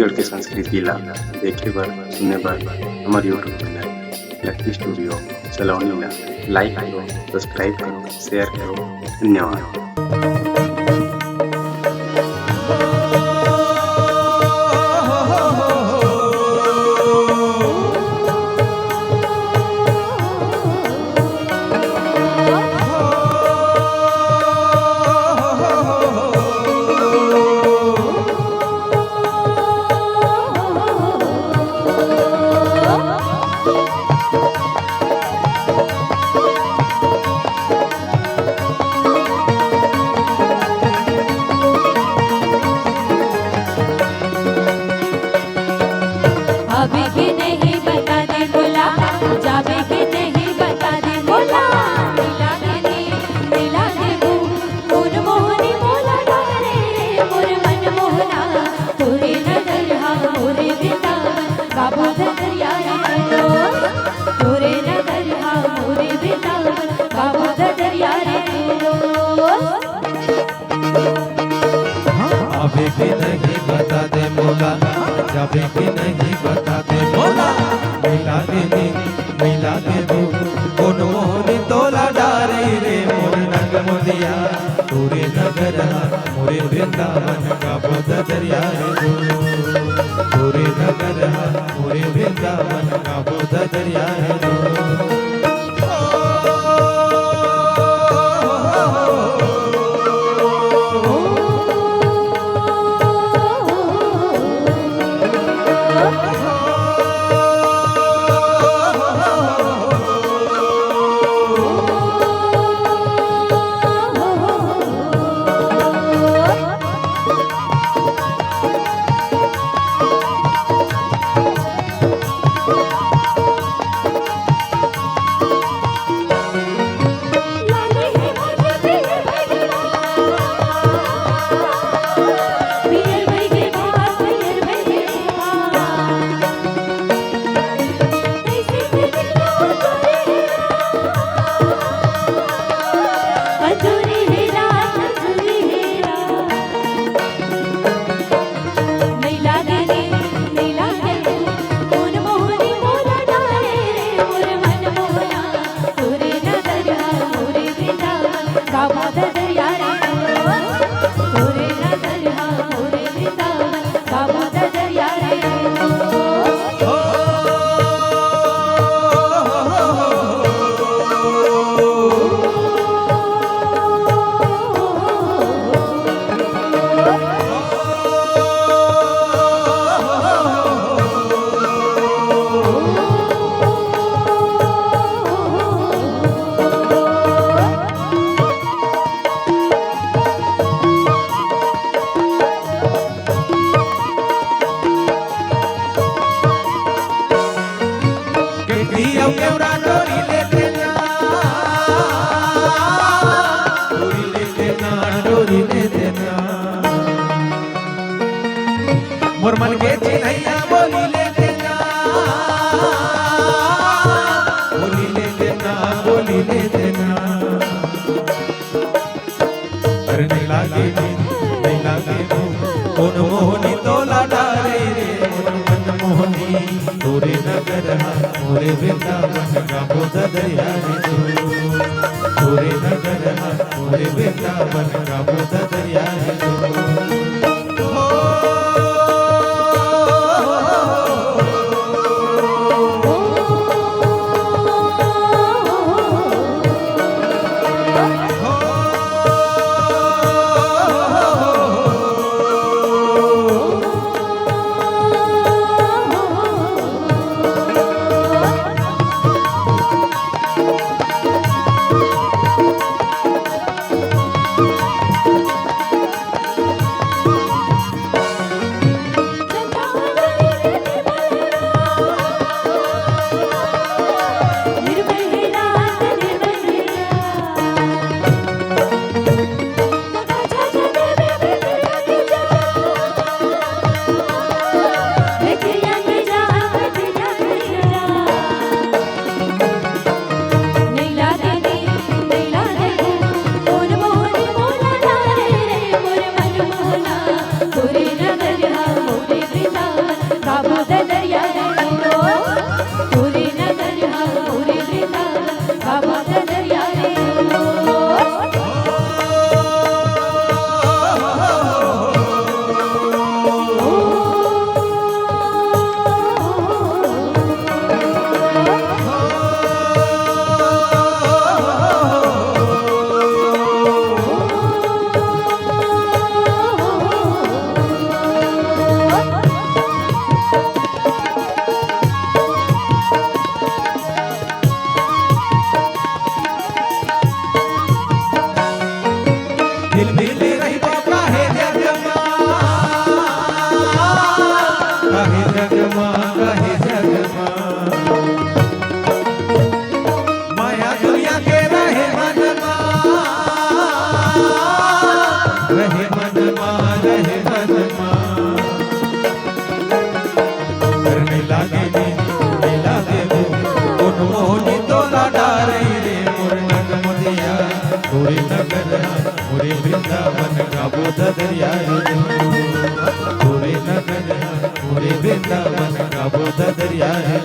छत्तीसगढ़ के संस्कृति ला देखे बर सुने बर हमार यूट्यूब चैनल लकी स्टूडियो सलोनी ला लाइक करो, सब्सक्राइब करो, शेयर करो। धन्यवाद। अभी भी नहीं बता दे बोला, जावे भी नहीं बता दे बोला। मिला के वो मोर मोहनी मोला डारे मोर मन मोहना तोरे नजर हा मोरे वृंदावन बाबू दरिया रे तोरे नजर हा मोरे वृंदावन बाबू दरिया रे अभी भी नहीं बता दे बोला, जावे भी नहीं बता दे बोला। मिला के दो कोनो मोहनी तोला डारे रे मोर रंग मोदिया तोरे नगर मोरे वृंदावन का बोध दरिया रे तोरे नगर मोरे वृंदावन का बोध दरिया रे मोर मन के चिन्हैया बोली ले देना, बोली ले देना, बोली ले देना। अरे नहीं लागे कौन मोहनी तोला डारे रे मोर मन मोहनी तोरे नगर मोरे वृंदावन का बोध दरिया रे तोरे नगर मोरे वृंदावन का बोध दरिया रे लागे नी लागे वो मोहनी तोला डारे रे मोर नग मुदिया तोरे नगर मोरे वृंदावन गाबो दरिया रे तोरे नगर मोरे वृंदावन गाबो दरिया रे